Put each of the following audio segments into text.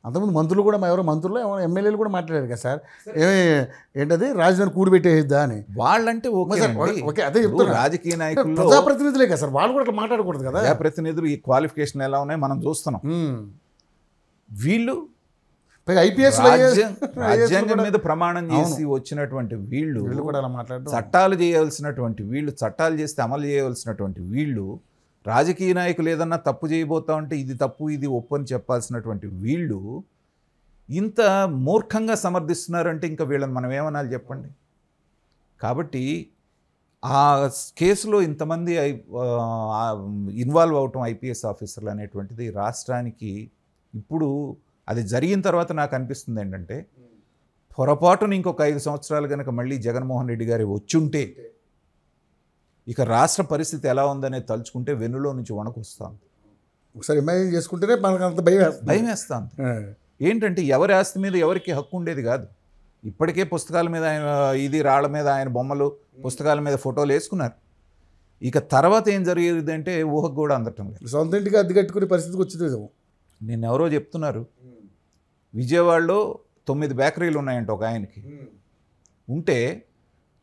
అంతకుముందు మంత్రులు కూడా ఎవరో మంత్రులు ఎమ్మెల్యేలు కూడా మాట్లాడారు కదా సార్, ఏంటది రాజధాని కూడిపెట్టేద్దా అని. వాళ్ళంటే ఓకే అదే చెప్తున్నా, రాజకీయ నాయకులు ప్రజాప్రతినిధులే కదా సార్, వాళ్ళు కూడా అట్లా మాట్లాడకూడదు కదా. ప్రజాప్రతినిధులు ఈ క్వాలిఫికేషన్ ఎలా ఉన్నాయి మనం చూస్తున్నాం. వీళ్ళు ఐపీఎస్ రాజ్యాంగం మీద ప్రమాణం చేసి వచ్చినటువంటి వీళ్ళు చట్టాలు చేయాల్సినటువంటి వీళ్ళు, చట్టాలు చేస్తే అమలు చేయవలసినటువంటి వీళ్ళు, రాజకీయ నాయకులు ఏదన్నా తప్పు చేయబోతా ఉంటే ఇది తప్పు ఇది ఒప్పు అని చెప్పాల్సినటువంటి వీళ్ళు ఇంత మూర్ఖంగా సమర్థిస్తున్నారంటే ఇంకా వీళ్ళని మనం ఏమనాలి చెప్పండి. కాబట్టి ఆ కేసులో ఇంతమంది ఇన్వాల్వ్ అవటం ఐపీఎస్ ఆఫీసర్లు అనేటువంటిది రాష్ట్రానికి ఇప్పుడు అది జరిగిన తర్వాత నాకు అనిపిస్తుంది ఏంటంటే, పొరపాటున ఇంకొక 5 సంవత్సరాలు కనుక మళ్ళీ జగన్మోహన్ రెడ్డి గారి వచ్చుంటే ఇక రాష్ట్ర పరిస్థితి ఎలా ఉందనేది తలుచుకుంటే వెన్నులో నుంచి వణకొస్తాను. ఒకసారి ఇమాజిన్ చేసుకుంటేనే మనకు అంత భయం వేస్తాను. ఏంటంటే ఎవరి ఆస్తి మీద ఎవరికి హక్కు ఉండేది కాదు. ఇప్పటికే పుస్తకాల మీద ఆయన ఇది రాళ్ల మీద ఆయన బొమ్మలు, పుస్తకాల మీద ఫోటోలు వేసుకున్నారు. ఇక తర్వాత ఏం జరిగేది అంటే ఊహకు కూడా అందటం లేదు. సొంత ఇంటికి అద్దె కట్టుకునే పరిస్థితికి వచ్చింది. నేను ఎవరో చెప్తున్నారు, విజయవాడలో 9 బేకరీలు ఉన్నాయంట ఒక ఆయనకి. ఉంటే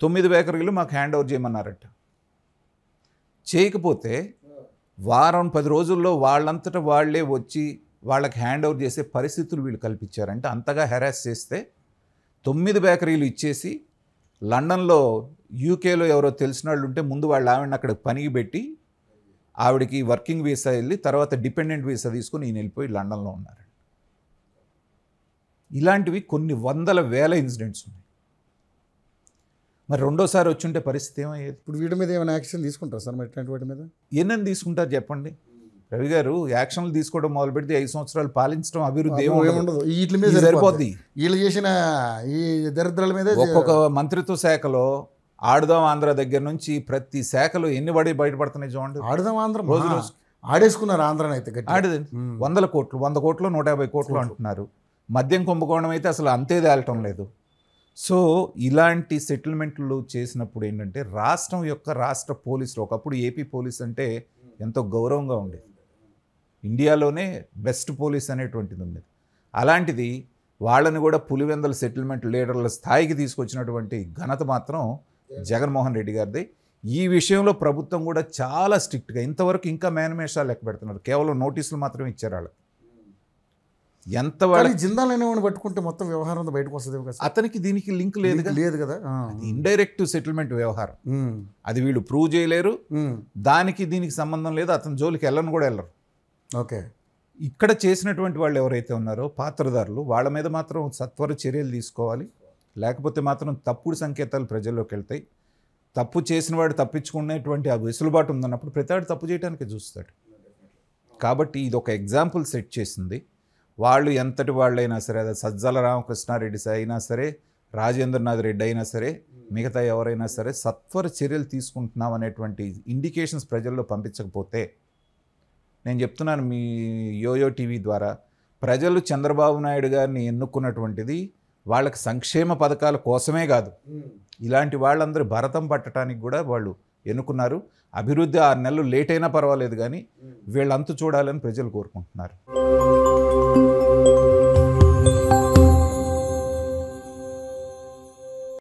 9 బేకరీలు మాకు హ్యాండ్ ఓవర్ చేయమన్నారట. చేయకపోతే వారం 10 రోజుల్లో వాళ్ళంతటా వాళ్లే వచ్చి వాళ్ళకి హ్యాండ్ ఓవర్ చేసే పరిస్థితులు వీళ్ళు కల్పించారంటే, అంతగా హెరాస్ చేస్తే 9 బేకరీలు ఇచ్చేసి లండన్లో యూకేలో ఎవరో తెలిసిన వాళ్ళు ఉంటే ముందు వాళ్ళ ఆవిడని అక్కడ పనికి పెట్టి ఆవిడకి వర్కింగ్ వీసా వెళ్ళి తర్వాత డిపెండెంట్ వీసా తీసుకుని ఈయన వెళ్ళిపోయి లండన్లో ఉన్నారు. ఇలాంటివి కొన్ని వందల వేల ఇన్సిడెంట్స్ ఉన్నాయి. మరి రెండోసారి వచ్చుంటే పరిస్థితి ఏమయ్యేది? ఇప్పుడు వీటి మీద ఏమైనా యాక్షన్ తీసుకుంటారు సార్? మరి ఇట్లాంటి వాటి మీద ఎన్నని తీసుకుంటారు చెప్పండి రవి గారు? యాక్షన్లు తీసుకోవడం మొదలు పెడితే 5 సంవత్సరాలు పాలించడం అభివృద్ధి ఏముండదు. వీటి మీద సరిపోద్ది. వీళ్ళు చేసిన ఈ దరిద్రాల మీద ఒక్కొక్క మంత్రిత్వ శాఖలో ఆడుదాం ఆంధ్ర దగ్గర నుంచి ప్రతి శాఖలో ఎన్ని బయటపడుతున్నాయి చూడండి. ఆడుదాం ఆంధ్ర రోజు రోజు ఆడేసుకున్నారు. ఆంధ్రని అయితే ఆడేది 100 కోట్లు 100 కోట్లు 150 కోట్లు అంటున్నారు. మద్యం కుంభకోణం అయితే అసలు అంతే తేలటం లేదు. సో ఇలాంటి సెటిల్మెంట్లు చేసినప్పుడు ఏంటంటే రాష్ట్రం యొక్క రాష్ట్ర పోలీసులు, ఒకప్పుడు ఏపీ పోలీస్ అంటే ఎంతో గౌరవంగా ఉండేది, ఇండియాలోనే బెస్ట్ పోలీస్ అనేటువంటిది ఉండేది. అలాంటిది వాళ్ళని కూడా పులివెందల సెటిల్మెంట్ లీడర్ల స్థాయికి తీసుకొచ్చినటువంటి ఘనత మాత్రం జగన్మోహన్ రెడ్డి గారిది. ఈ విషయంలో ప్రభుత్వం కూడా చాలా స్ట్రిక్ట్గా, ఇంతవరకు ఇంకా మేనమేషాలు లెక్క పెడుతున్నారు, కేవలం నోటీసులు మాత్రమే ఇచ్చారు వాళ్ళకి. ఎంత వాళ్ళకి జిందాలనేవాడిని పట్టుకుంటే మొత్తం వ్యవహారం బయటకు వస్తుంది కదా. అతనికి దీనికి లింక్ లేదు కదా. ఇండైరెక్ట్ సెటిల్మెంట్ వ్యవహారం, అది వీళ్ళు ప్రూవ్ చేయలేరు, దానికి దీనికి సంబంధం లేదు, అతని జోలికి వెళ్ళను కూడా వెళ్ళరు. ఓకే, ఇక్కడ చేసినటువంటి వాళ్ళు ఎవరైతే ఉన్నారో పాత్రదారులు, వాళ్ళ మీద మాత్రం సత్వర చర్యలు తీసుకోవాలి. లేకపోతే మాత్రం తప్పుడు సంకేతాలు ప్రజల్లోకి వెళ్తాయి. తప్పు చేసిన వాడు తప్పించుకునేటువంటి ఆ వెసులుబాటు ఉందన్నప్పుడు ప్రతివాడు తప్పు చేయడానికి చూస్తాడు. కాబట్టి ఇది ఒక ఎగ్జాంపుల్ సెట్ చేసింది. వాళ్ళు ఎంతటి వాళ్ళైనా సరే, అది సజ్జల రామకృష్ణారెడ్డి అయినా సరే, రాజేంద్రనాథ్ రెడ్డి అయినా సరే, మిగతా ఎవరైనా సరే సత్వర చర్యలు తీసుకుంటున్నాం అనేటువంటి ఇండికేషన్స్ ప్రజల్లో పంపించకపోతే, నేను చెప్తున్నాను మీ యోయో టీవీ ద్వారా, ప్రజలు చంద్రబాబు నాయుడు గారిని ఎన్నుకున్నటువంటిది వాళ్ళకి సంక్షేమ పథకాల కోసమే కాదు, ఇలాంటి వాళ్ళందరూ భరతం పట్టడానికి కూడా వాళ్ళు ఎన్నుకున్నారు. అభివృద్ధి 6 నెలలు లేట్ అయినా పర్వాలేదు కానీ వీళ్ళంతా చూడాలని ప్రజలు కోరుకుంటున్నారు.